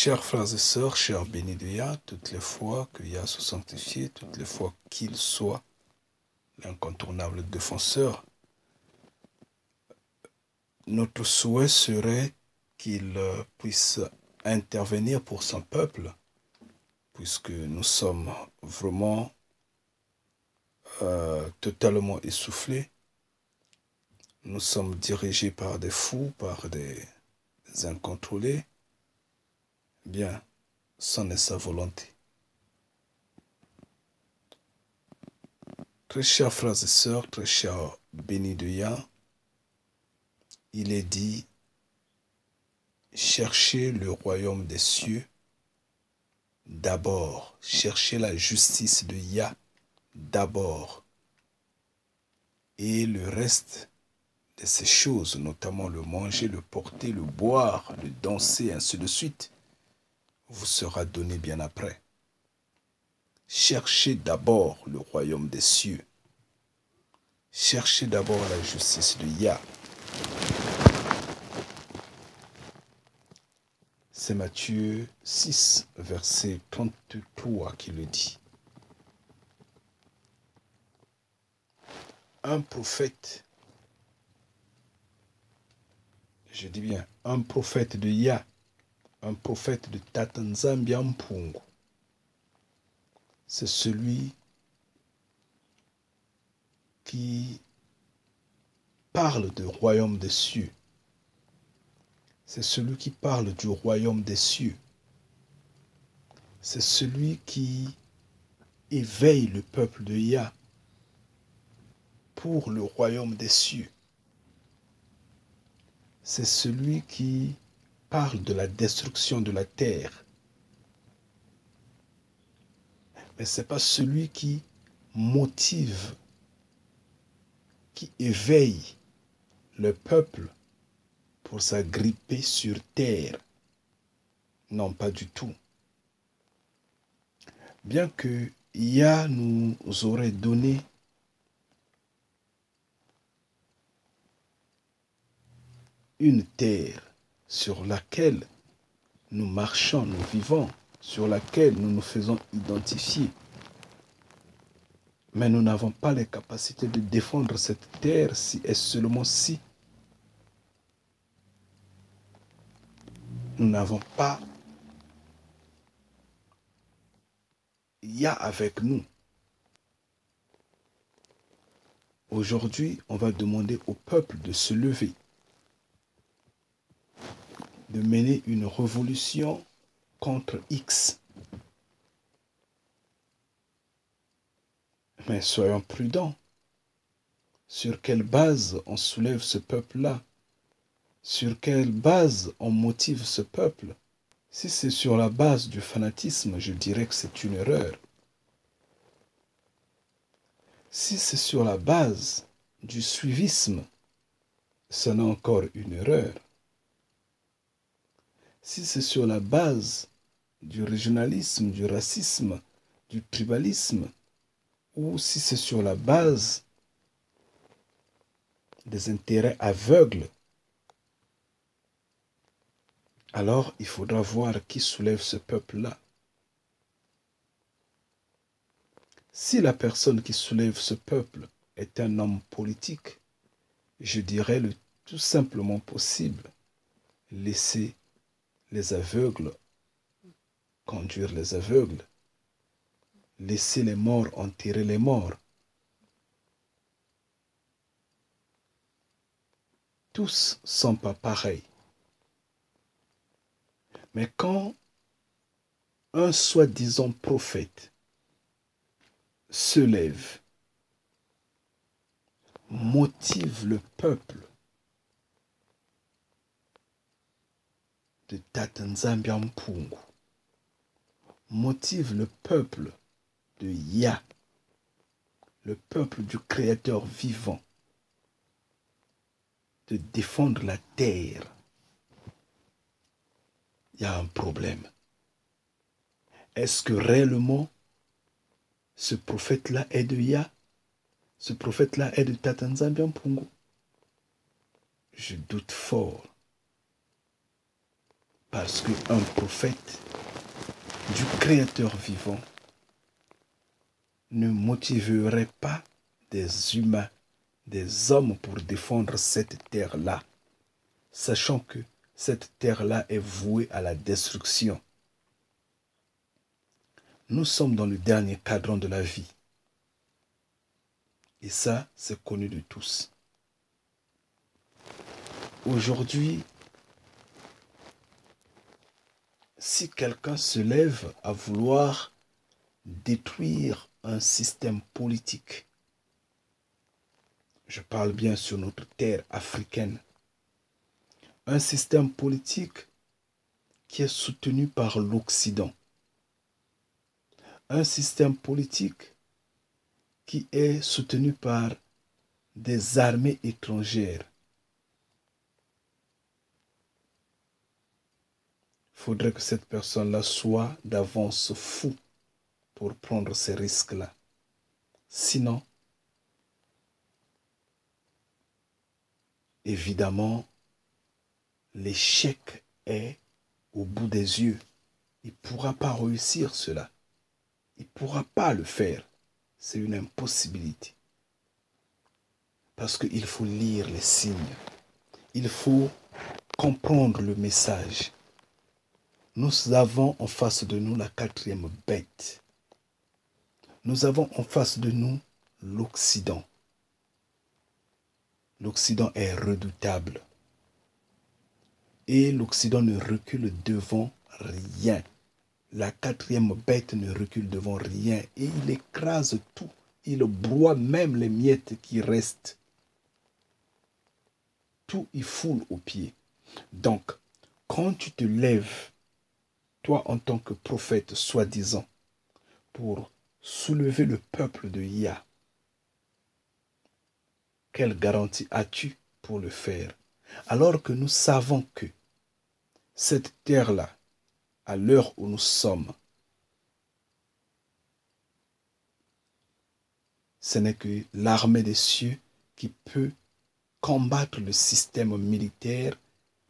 Chers frères et sœurs, chers bénis de Yah, toutes les fois que Yah soit sanctifié, toutes les fois qu'il soit l'incontournable défenseur, notre souhait serait qu'il puisse intervenir pour son peuple, puisque nous sommes vraiment totalement essoufflés. Nous sommes dirigés par des fous, par des incontrôlés. Bien, c'en est sa volonté. Très chers frères et sœurs, très chers bénis de Yah, il est dit, cherchez le royaume des cieux d'abord, cherchez la justice de Yah d'abord, et le reste de ces choses, notamment le manger, le porter, le boire, le danser, ainsi de suite, vous sera donné bien après. Cherchez d'abord le royaume des cieux. Cherchez d'abord la justice de Yah. C'est Matthieu 6, verset 33 qui le dit. Un prophète, je dis bien un prophète de Yah, un prophète de Tatanzambia Mpungu, c'est celui qui parle du royaume des cieux. C'est celui qui parle du royaume des cieux. C'est celui qui éveille le peuple de Yah pour le royaume des cieux. C'est celui qui parle de la destruction de la terre. Mais ce n'est pas celui qui motive, qui éveille le peuple pour s'agripper sur terre. Non, pas du tout. Bien que Yah nous aurait donné une terre sur laquelle nous marchons, nous vivons, sur laquelle nous nous faisons identifier. Mais nous n'avons pas les capacités de défendre cette terre si et seulement si nous n'avons pas Yah avec nous. Aujourd'hui, on va demander au peuple de se lever, de mener une révolution contre X. Mais soyons prudents. Sur quelle base on soulève ce peuple-là? Sur quelle base on motive ce peuple? Si c'est sur la base du fanatisme, je dirais que c'est une erreur. Si c'est sur la base du suivisme, ce n'est encore une erreur. Si c'est sur la base du régionalisme, du racisme, du tribalisme, ou si c'est sur la base des intérêts aveugles, alors il faudra voir qui soulève ce peuple-là. Si la personne qui soulève ce peuple est un homme politique, je dirais le tout simplement possible, laisser les aveugles conduire les aveugles, laisser les morts enterrer les morts. Tous ne sont pas pareils. Mais quand un soi-disant prophète se lève, motive le peuple de Tatanzambia Mpungu, motive le peuple de Yah, le peuple du Créateur vivant, de défendre la terre, il y a un problème. Est-ce que réellement ce prophète-là est de Yah? Ce prophète-là est de Tatanzambia Mpungu? Je doute fort. Parce qu'un prophète du Créateur vivant ne motiverait pas des humains, des hommes pour défendre cette terre-là, sachant que cette terre-là est vouée à la destruction. Nous sommes dans le dernier cadran de la vie. Et ça, c'est connu de tous. Aujourd'hui, si quelqu'un se lève à vouloir détruire un système politique, je parle bien sur notre terre africaine, un système politique qui est soutenu par l'Occident, un système politique qui est soutenu par des armées étrangères. Il faudrait que cette personne-là soit d'avance fou pour prendre ces risques-là. Sinon, évidemment, l'échec est au bout des yeux. Il ne pourra pas réussir cela. Il ne pourra pas le faire. C'est une impossibilité. Parce qu'il faut lire les signes. Il faut comprendre le message. Nous avons en face de nous la quatrième bête. Nous avons en face de nous l'Occident. L'Occident est redoutable. Et l'Occident ne recule devant rien. La quatrième bête ne recule devant rien. Et il écrase tout. Il broie même les miettes qui restent. Tout y foule aux pieds. Donc, quand tu te lèves, toi en tant que prophète soi-disant, pour soulever le peuple de Yah, quelle garantie as-tu pour le faire? Alors que nous savons que cette terre-là, à l'heure où nous sommes, ce n'est que l'armée des cieux qui peut combattre le système militaire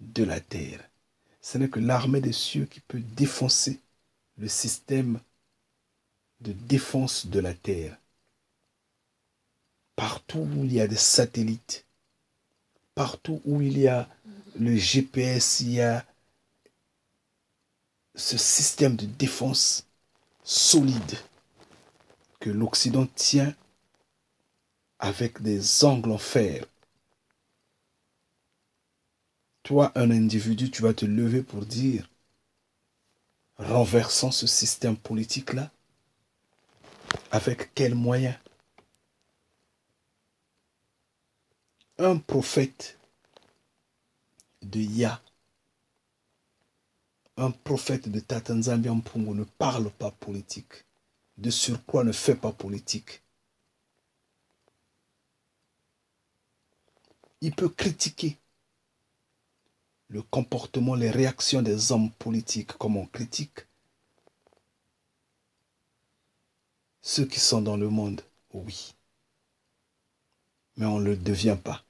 de la terre. Ce n'est que l'armée des cieux qui peut défoncer le système de défense de la terre. Partout où il y a des satellites, partout où il y a le GPS, il y a ce système de défense solide que l'Occident tient avec des angles en fer. Toi, un individu, tu vas te lever pour dire, renversons ce système politique-là. Avec quels moyens? Un prophète de Yah, un prophète de Tatanzambi Mpungu ne parle pas politique. De surcroît, ne fait pas politique. Il peut critiquer le comportement, les réactions des hommes politiques, comme on critique ceux qui sont dans le monde, oui. Mais on ne le devient pas.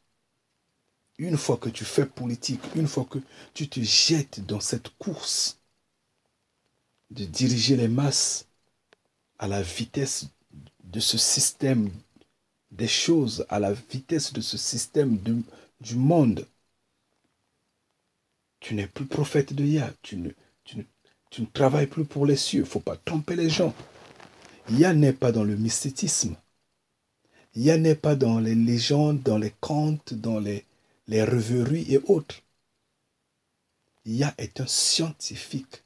Une fois que tu fais politique, une fois que tu te jettes dans cette course de diriger les masses à la vitesse de ce système des choses, à la vitesse de ce système du monde, tu n'es plus prophète de Yah, tu ne travailles plus pour les cieux, il ne faut pas tromper les gens. Yah n'est pas dans le mysticisme. Yah n'est pas dans les légendes, dans les contes, dans les rêveries et autres. Yah est un scientifique.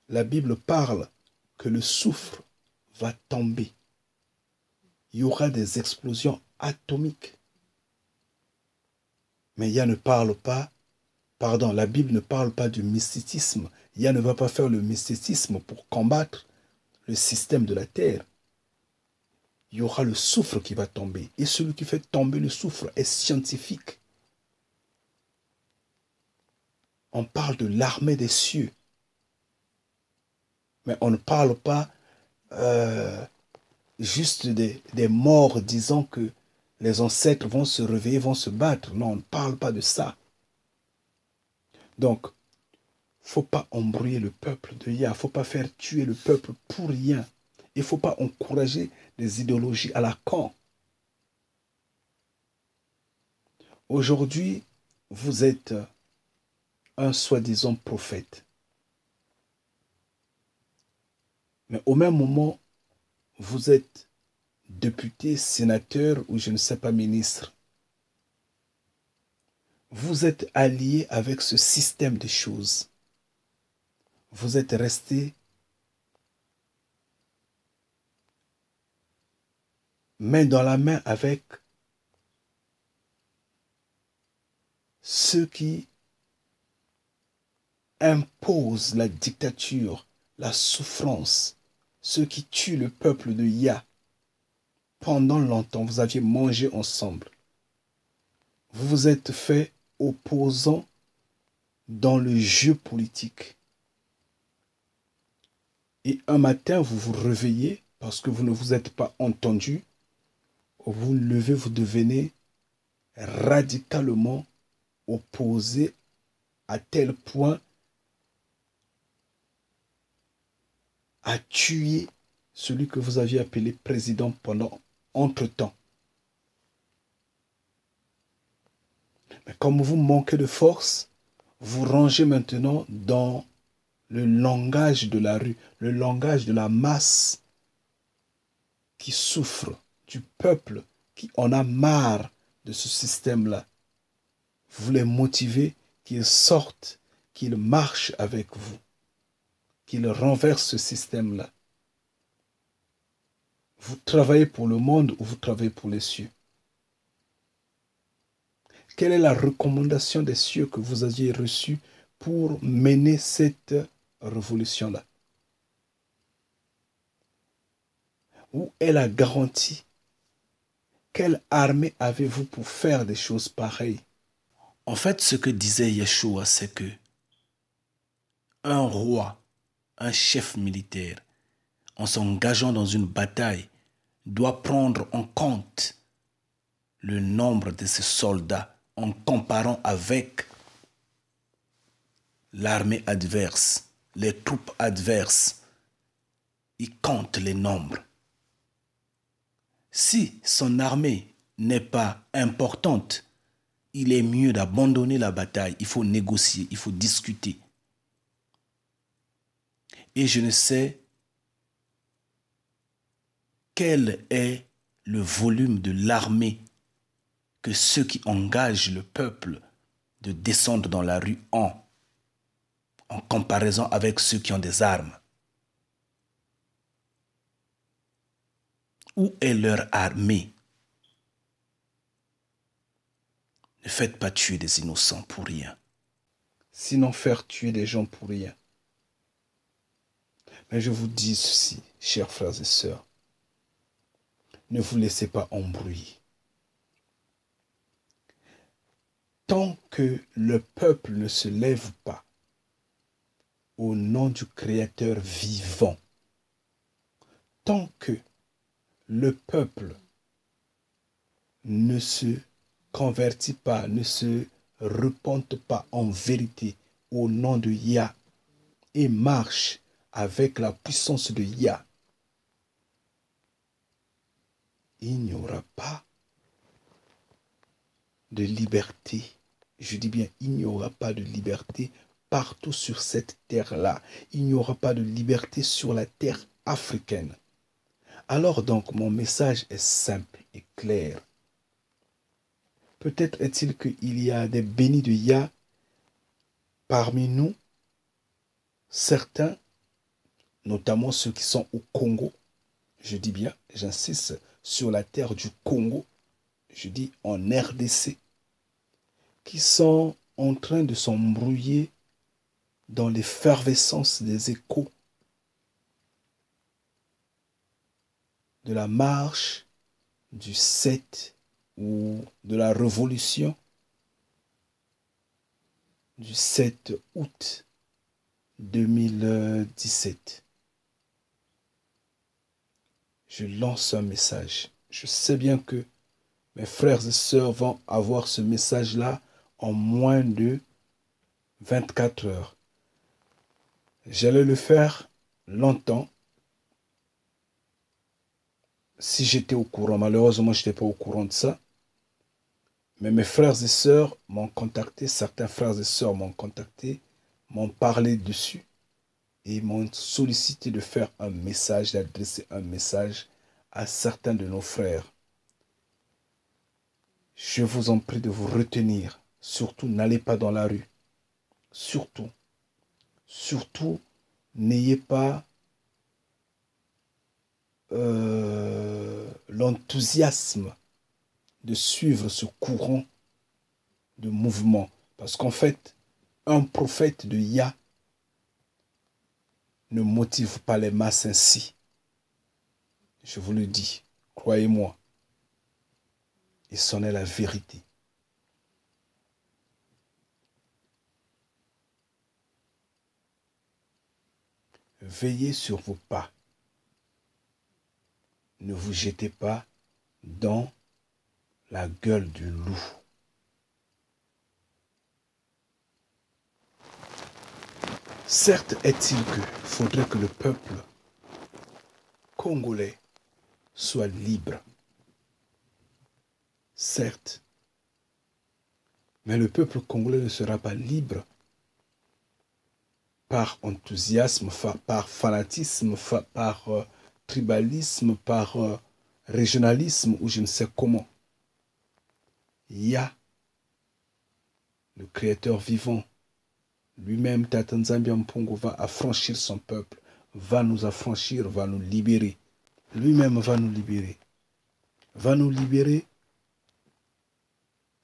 La Bible parle que le soufre va tomber. Il y aura des explosions atomiques. Mais Yah ne parle pas, pardon, la Bible ne parle pas du mysticisme. Yah ne va pas faire le mysticisme pour combattre le système de la terre. Il y aura le soufre qui va tomber. Et celui qui fait tomber le soufre est scientifique. On parle de l'armée des cieux. Mais on ne parle pas juste des morts disant que les ancêtres vont se réveiller, vont se battre. Non, on ne parle pas de ça. Donc, faut pas embrouiller le peuple de Yah. Faut pas faire tuer le peuple pour rien. Il faut pas encourager des idéologies à la con. Aujourd'hui, vous êtes un soi-disant prophète. Mais au même moment, vous êtes député, sénateur ou je ne sais pas, ministre. Vous êtes allié avec ce système de choses. Vous êtes resté main dans la main avec ceux qui imposent la dictature, la souffrance, ceux qui tuent le peuple de Yah. Pendant longtemps, vous aviez mangé ensemble. Vous vous êtes fait opposants dans le jeu politique. Et un matin, vous vous réveillez parce que vous ne vous êtes pas entendu. Vous levez, vous devenez radicalement opposé à tel point à tuer celui que vous aviez appelé président pendant entre-temps. Mais comme vous manquez de force, vous rangez maintenant dans le langage de la rue, le langage de la masse qui souffre, du peuple qui en a marre de ce système-là. Vous les motivez qu'ils sortent, qu'ils marchent avec vous, qu'ils renversent ce système-là. Vous travaillez pour le monde ou vous travaillez pour les cieux? Quelle est la recommandation des cieux que vous aviez reçue pour mener cette révolution-là? Où est la garantie? Quelle armée avez-vous pour faire des choses pareilles? En fait, ce que disait Yeshua, c'est que un roi, un chef militaire, en s'engageant dans une bataille, doit prendre en compte le nombre de ses soldats en comparant avec l'armée adverse, les troupes adverses. Il compte les nombres. Si son armée n'est pas importante, il est mieux d'abandonner la bataille. Il faut négocier, il faut discuter. Et je ne sais quel est le volume de l'armée que ceux qui engagent le peuple de descendre dans la rue ont, en comparaison avec ceux qui ont des armes. Où est leur armée? Ne faites pas tuer des innocents pour rien. Sinon faire tuer des gens pour rien. Mais je vous dis ceci, chers frères et sœurs. Ne vous laissez pas embrouiller. Tant que le peuple ne se lève pas au nom du Créateur vivant, tant que le peuple ne se convertit pas, ne se repente pas en vérité au nom de Yah et marche avec la puissance de Yah, il n'y aura pas de liberté. Je dis bien, il n'y aura pas de liberté partout sur cette terre-là. Il n'y aura pas de liberté sur la terre africaine. Alors donc, mon message est simple et clair. Peut-être est-il qu'il y a des bénis de Yah parmi nous, certains, notamment ceux qui sont au Congo. Je dis bien, j'insiste sur la terre du Congo, je dis en RDC, qui sont en train de s'embrouiller dans l'effervescence des échos de la marche du 7 ou de la révolution du 7 août 2017. Je lance un message. Je sais bien que mes frères et sœurs vont avoir ce message-là en moins de 24 heures. J'allais le faire longtemps si j'étais au courant. Malheureusement, je n'étais pas au courant de ça. Mais mes frères et sœurs m'ont contacté, certains frères et sœurs m'ont contacté, m'ont parlé dessus et m'ont sollicité de faire un message, d'adresser un message à certains de nos frères. Je vous en prie de vous retenir. Surtout, n'allez pas dans la rue. Surtout, n'ayez pas l'enthousiasme de suivre ce courant de mouvement. Parce qu'en fait, un prophète de Yah ne motive pas les masses ainsi. Je vous le dis, croyez-moi. Et c'en est la vérité. Veillez sur vos pas. Ne vous jetez pas dans la gueule du loup. Certes est-il que faudrait que le peuple congolais soit libre. Certes. Mais le peuple congolais ne sera pas libre par enthousiasme, par fanatisme, par tribalisme, par régionalisme ou je ne sais comment. Yah, le Créateur vivant, lui-même, Tata Nzambi Mpongo, va affranchir son peuple, va nous affranchir, va nous libérer. Lui-même va nous libérer. Va nous libérer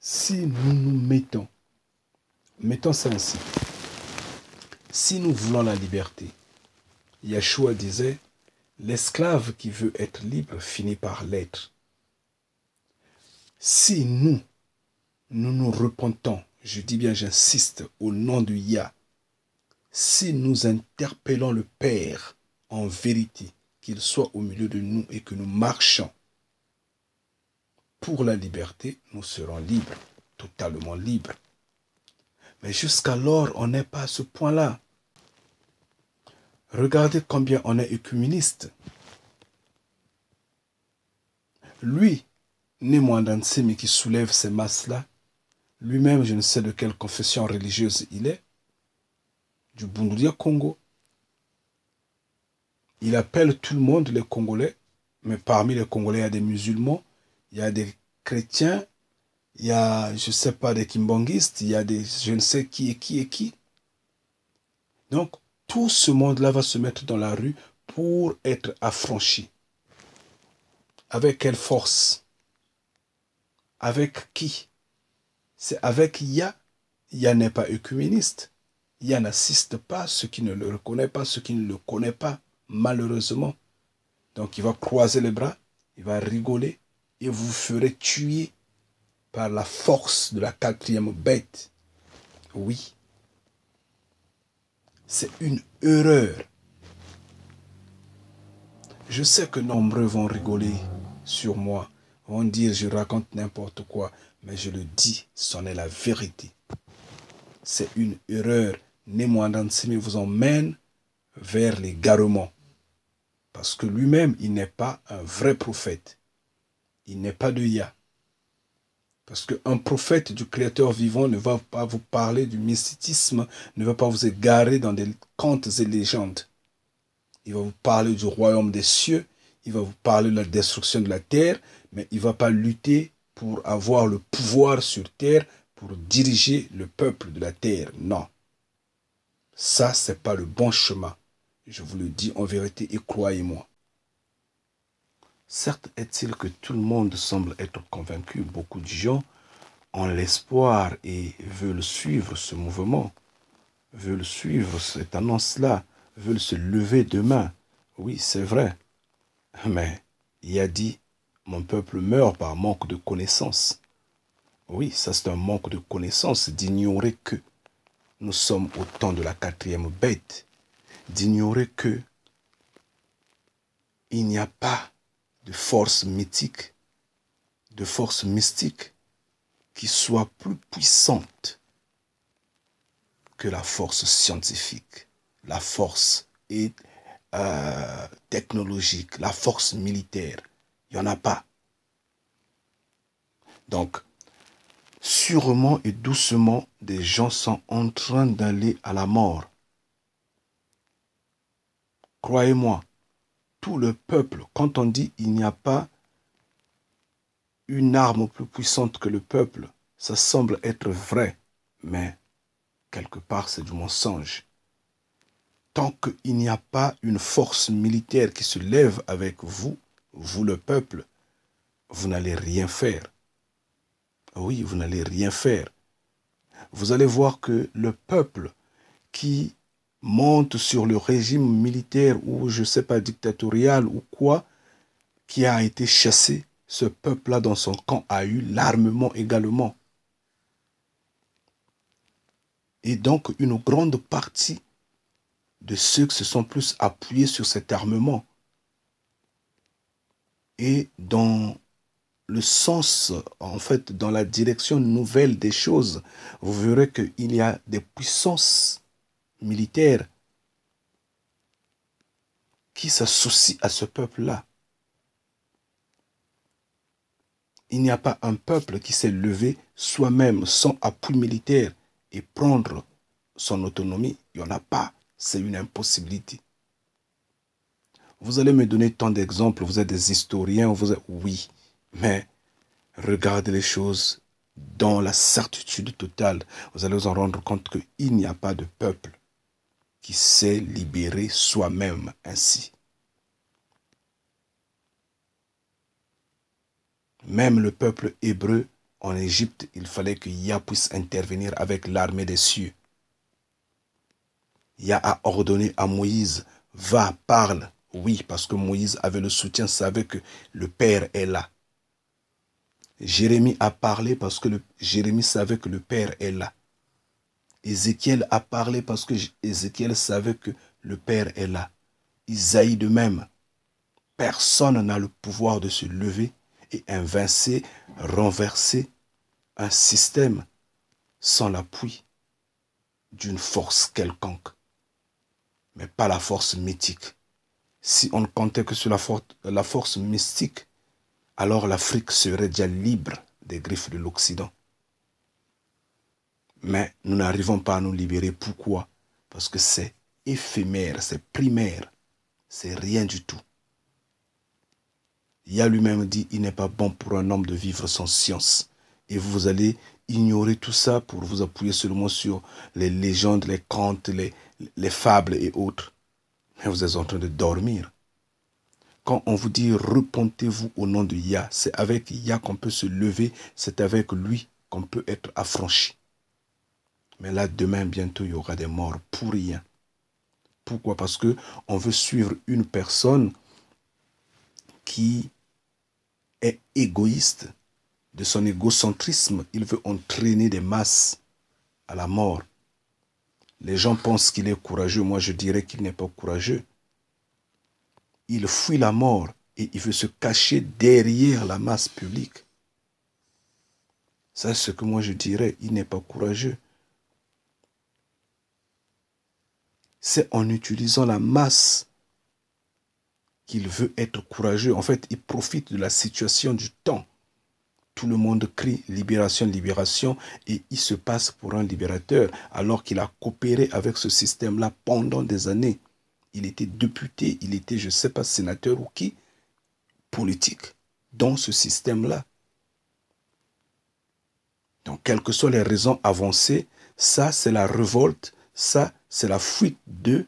si nous nous mettons ça ainsi. Si nous voulons la liberté, Yeshua disait, l'esclave qui veut être libre finit par l'être. Si nous nous repentons, je dis bien, j'insiste, au nom de Yah, si nous interpellons le Père en vérité, qu'il soit au milieu de nous et que nous marchons pour la liberté, nous serons libres, totalement libres. Mais jusqu'alors, on n'est pas à ce point-là. Regardez combien on est œcuméniste. Lui, Némoandansé, mais qui soulève ces masses-là, lui-même, je ne sais de quelle confession religieuse il est, du Bunduria Congo. Il appelle tout le monde les Congolais, mais parmi les Congolais, il y a des musulmans, il y a des chrétiens, il y a, je ne sais pas, des kimbongistes, il y a des, je ne sais qui et qui et qui. Donc, tout ce monde-là va se mettre dans la rue pour être affranchi. Avec quelle force? Avec qui? C'est avec Yah. Yah n'est pas œcuméniste. Yah n'assiste pas ceux qui ne le reconnaissent pas, ceux qui ne le connaissent pas, malheureusement. Donc il va croiser les bras, il va rigoler, et vous ferez tuer par la force de la quatrième bête. Oui. C'est une erreur. Je sais que nombreux vont rigoler sur moi, vont dire je raconte n'importe quoi, mais je le dis, c'en est la vérité. C'est une erreur. Némoandansimi vous emmène vers l'égarement. Parce que lui-même, il n'est pas un vrai prophète. Il n'est pas de Yah. Parce qu'un prophète du Créateur vivant ne va pas vous parler du mysticisme, ne va pas vous égarer dans des contes et légendes. Il va vous parler du royaume des cieux, il va vous parler de la destruction de la terre, mais il ne va pas lutter pour avoir le pouvoir sur terre, pour diriger le peuple de la terre. Non. Ça, ce n'est pas le bon chemin. Je vous le dis en vérité et croyez-moi. Certes est-il que tout le monde semble être convaincu, beaucoup de gens ont l'espoir et veulent suivre ce mouvement, veulent suivre cette annonce-là, veulent se lever demain. Oui, c'est vrai. Mais il a dit, mon peuple meurt par manque de connaissances. Oui, ça c'est un manque de connaissances d'ignorer que nous sommes au temps de la quatrième bête, d'ignorer que il n'y a pas de force mythique, de force mystique qui soit plus puissante que la force scientifique, la force et technologique, la force militaire. Il n'y en a pas. Donc, sûrement et doucement, des gens sont en train d'aller à la mort. Croyez-moi, tout le peuple, quand on dit il n'y a pas une arme plus puissante que le peuple, ça semble être vrai, mais quelque part c'est du mensonge. Tant qu'il n'y a pas une force militaire qui se lève avec vous, vous le peuple, vous n'allez rien faire. Oui, vous n'allez rien faire. Vous allez voir que le peuple qui monte sur le régime militaire ou je ne sais pas dictatorial ou quoi, qui a été chassé, ce peuple-là dans son camp a eu l'armement également. Et donc une grande partie de ceux qui se sont plus appuyés sur cet armement. Et dans le sens, en fait, dans la direction nouvelle des choses, vous verrez qu'il y a des puissances militaires qui s'associent à ce peuple-là. Il n'y a pas un peuple qui s'est levé soi-même sans appui militaire et prendre son autonomie. Il n'y en a pas. C'est une impossibilité. Vous allez me donner tant d'exemples, vous êtes des historiens, oui, mais regardez les choses dans la certitude totale. Vous allez vous en rendre compte qu'il n'y a pas de peuple qui s'est libéré soi-même ainsi. Même le peuple hébreu en Égypte, il fallait que Yah puisse intervenir avec l'armée des cieux. Yah a ordonné à Moïse, va, parle. Oui, parce que Moïse avait le soutien, savait que le Père est là. Jérémie a parlé parce que Jérémie savait que le Père est là. Ézéchiel a parlé parce que Ézéchiel savait que le Père est là. Isaïe de même. Personne n'a le pouvoir de se lever et invincer, renverser un système sans l'appui d'une force quelconque, mais pas la force mythique. Si on ne comptait que sur la force mystique, alors l'Afrique serait déjà libre des griffes de l'Occident. Mais nous n'arrivons pas à nous libérer. Pourquoi? Parce que c'est éphémère, c'est primaire, c'est rien du tout. Yah lui-même dit, il n'est pas bon pour un homme de vivre sans science. Et vous allez ignorer tout ça pour vous appuyer seulement sur les légendes, les contes, les fables et autres. Mais vous êtes en train de dormir. Quand on vous dit repentez-vous au nom de Yah, c'est avec Yah qu'on peut se lever, c'est avec lui qu'on peut être affranchi. Mais là, demain, bientôt, il y aura des morts pour rien. Pourquoi? Parce qu'on veut suivre une personne qui est égoïste. De son égocentrisme, il veut entraîner des masses à la mort. Les gens pensent qu'il est courageux. Moi, je dirais qu'il n'est pas courageux. Il fuit la mort et il veut se cacher derrière la masse publique. Ça, c'est ce que moi je dirais. Il n'est pas courageux. C'est en utilisant la masse qu'il veut être courageux. En fait, il profite de la situation du temps. Tout le monde crie libération, libération, et il se passe pour un libérateur, alors qu'il a coopéré avec ce système-là pendant des années. Il était député, il était, je ne sais pas, sénateur ou qui, politique, dans ce système-là. Donc, quelles que soient les raisons avancées, ça, c'est la révolte, ça, c'est la fuite de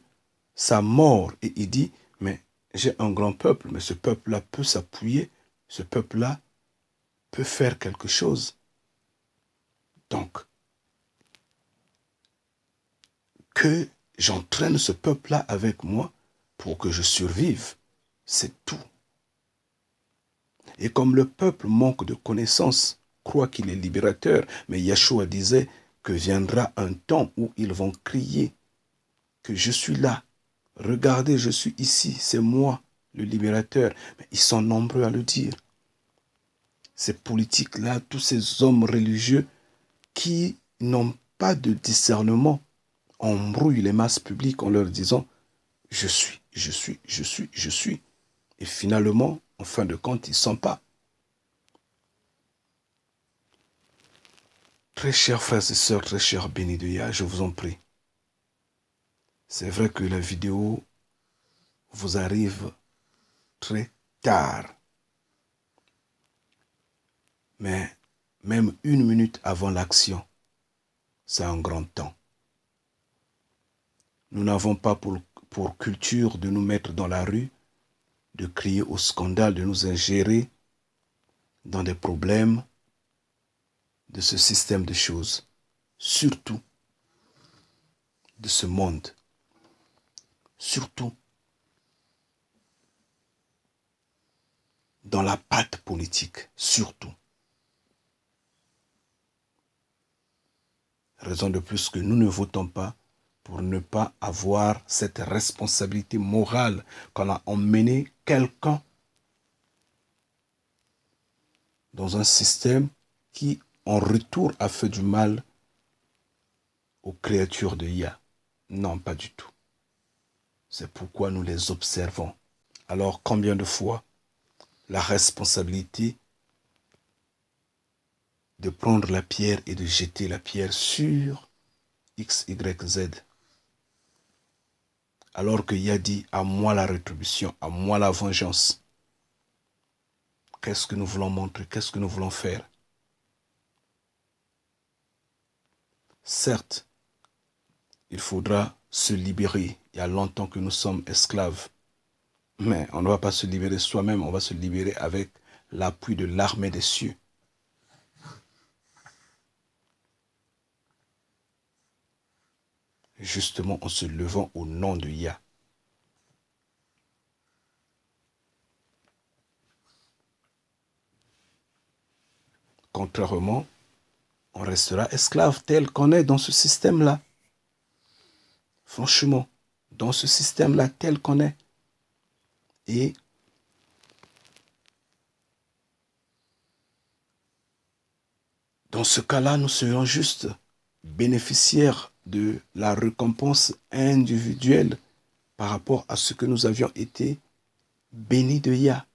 sa mort. Et il dit, mais j'ai un grand peuple, mais ce peuple-là peut s'appuyer, ce peuple-là peut faire quelque chose. Donc, que j'entraîne ce peuple-là avec moi pour que je survive, c'est tout. Et comme le peuple manque de connaissances, croit qu'il est libérateur, mais Yeshua disait que viendra un temps où ils vont crier que je suis là. Regardez, je suis ici, c'est moi, le libérateur. Mais ils sont nombreux à le dire. Ces politiques-là, tous ces hommes religieux qui n'ont pas de discernement, embrouillent les masses publiques en leur disant « je suis, je suis, je suis, je suis ». Et finalement, en fin de compte, ils ne sont pas. Très chers frères et sœurs, très chers bénis de Yah, je vous en prie. C'est vrai que la vidéo vous arrive très tard. Mais même 1 minute avant l'action, c'est un grand temps. Nous n'avons pas pour culture de nous mettre dans la rue, de crier au scandale, de nous ingérer dans des problèmes de ce système de choses, surtout de ce monde, surtout dans la patte politique, surtout. Raison de plus que nous ne votons pas pour ne pas avoir cette responsabilité morale qu'on a emmené quelqu'un dans un système qui, en retour, a fait du mal aux créatures de Yah. Non, pas du tout. C'est pourquoi nous les observons. Alors, combien de fois la responsabilité de prendre la pierre et de jeter la pierre sur X, Y, Z. Alors que Yah dit « à moi la rétribution, à moi la vengeance ». Qu'est-ce que nous voulons montrer? Qu'est-ce que nous voulons faire? Certes, il faudra se libérer. Il y a longtemps que nous sommes esclaves. Mais on ne va pas se libérer soi-même, on va se libérer avec l'appui de l'armée des cieux. Justement en se levant au nom de Yah. Contrairement, on restera esclave tel qu'on est dans ce système-là. Franchement, dans ce système-là tel qu'on est. Et dans ce cas-là, nous serions juste bénéficiaires de la récompense individuelle par rapport à ce que nous avions été bénis de Yah,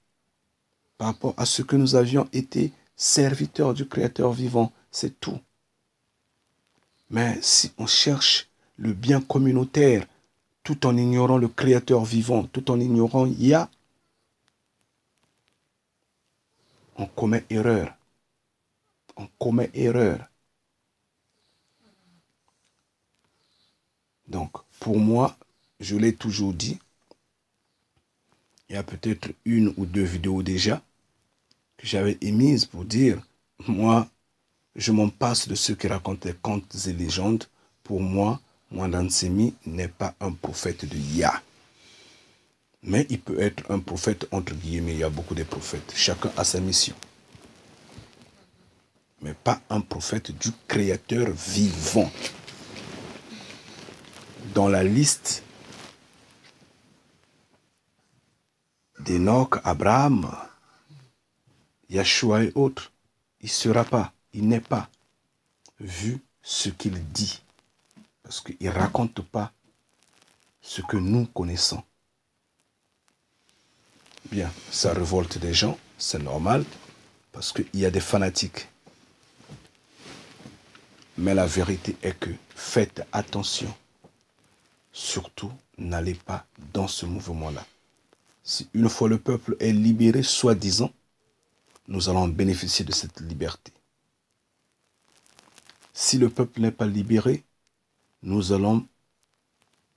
par rapport à ce que nous avions été serviteurs du Créateur vivant, c'est tout. Mais si on cherche le bien communautaire tout en ignorant le Créateur vivant, tout en ignorant Yah, on commet erreur. On commet erreur. Donc, pour moi, je l'ai toujours dit, il y a peut-être 1 ou 2 vidéos déjà que j'avais émises pour dire, moi, je m'en passe de ceux qui racontent les contes et légendes. Pour moi, Mwandan Semi n'est pas un prophète de Yah. Mais il peut être un prophète entre guillemets. Il y a beaucoup de prophètes. Chacun a sa mission. Mais pas un prophète du Créateur vivant. Dans la liste d'Enoch, Abraham, Yahshua et autres, il ne sera pas, il n'est pas, vu ce qu'il dit. Parce qu'il ne raconte pas ce que nous connaissons. Bien, ça révolte des gens, c'est normal, parce qu'il y a des fanatiques. Mais la vérité est que faites attention. Surtout, n'allez pas dans ce mouvement-là. Si une fois le peuple est libéré, soi-disant, nous allons bénéficier de cette liberté. Si le peuple n'est pas libéré, nous allons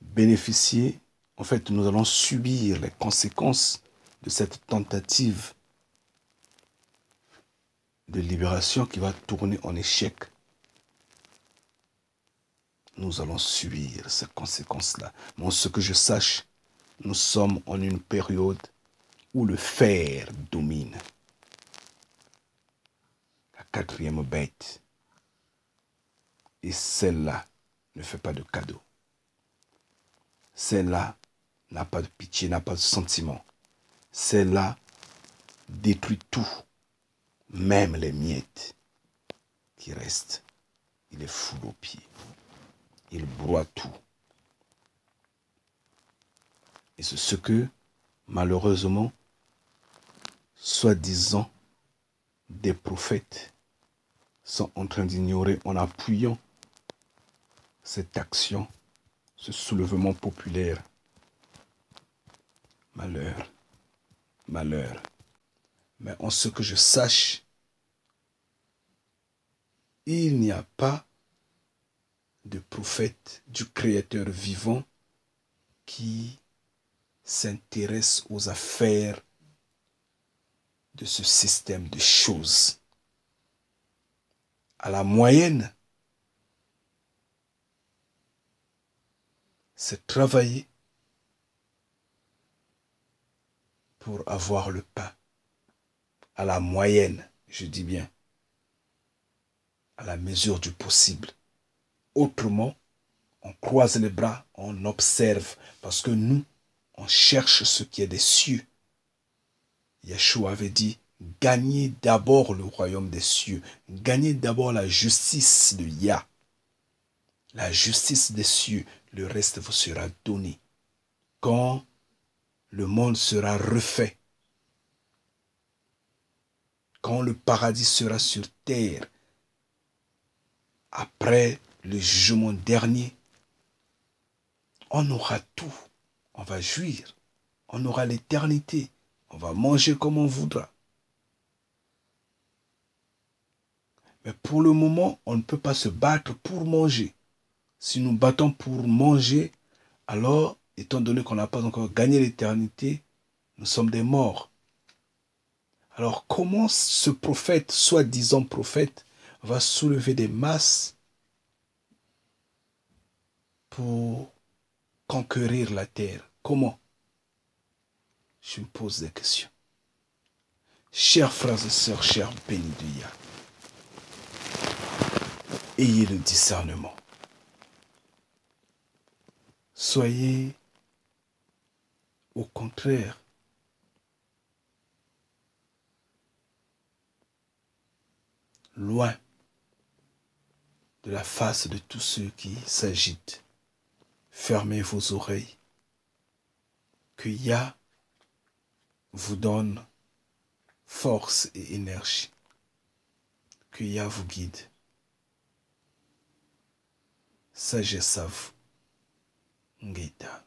bénéficier, en fait, nous allons subir les conséquences de cette tentative de libération qui va tourner en échec. Nous allons subir ces conséquences-là. Mais ce que je sache, nous sommes en une période où le fer domine. La 4e bête. Et celle-là ne fait pas de cadeau. Celle-là n'a pas de pitié, n'a pas de sentiment. Celle-là détruit tout, même les miettes qui restent. Il est fou aux pieds. il broie tout. Et c'est ce que, malheureusement, soi-disant, des prophètes sont en train d'ignorer en appuyant cette action, ce soulèvement populaire. Malheur, malheur. Mais en ce que je sache, il n'y a pas de prophète du Créateur vivant qui s'intéresse aux affaires de ce système de choses. À la moyenne, c'est travailler pour avoir le pain. À la moyenne, je dis bien, à la mesure du possible. Autrement, on croise les bras, on observe, parce que nous, on cherche ce qui est des cieux. Yeshua avait dit, gagnez d'abord le royaume des cieux, gagnez d'abord la justice de Yah. La justice des cieux, le reste vous sera donné. Quand le monde sera refait, quand le paradis sera sur terre, après le jugement dernier, on aura tout. On va jouir. On aura l'éternité. On va manger comme on voudra. Mais pour le moment, on ne peut pas se battre pour manger. Si nous battons pour manger, alors, étant donné qu'on n'a pas encore gagné l'éternité, nous sommes des morts. Alors, comment ce prophète, soi-disant prophète, va soulever des masses pour conquérir la terre? Comment? Je me pose des questions. Chers frères et sœurs, chers bénis de Yah, ayez le discernement. Soyez, au contraire, loin de la face de tous ceux qui s'agitent. Fermez vos oreilles. Que Yah vous donne force et énergie. Que Yah vous guide. Sagesse à vous. Ngeta.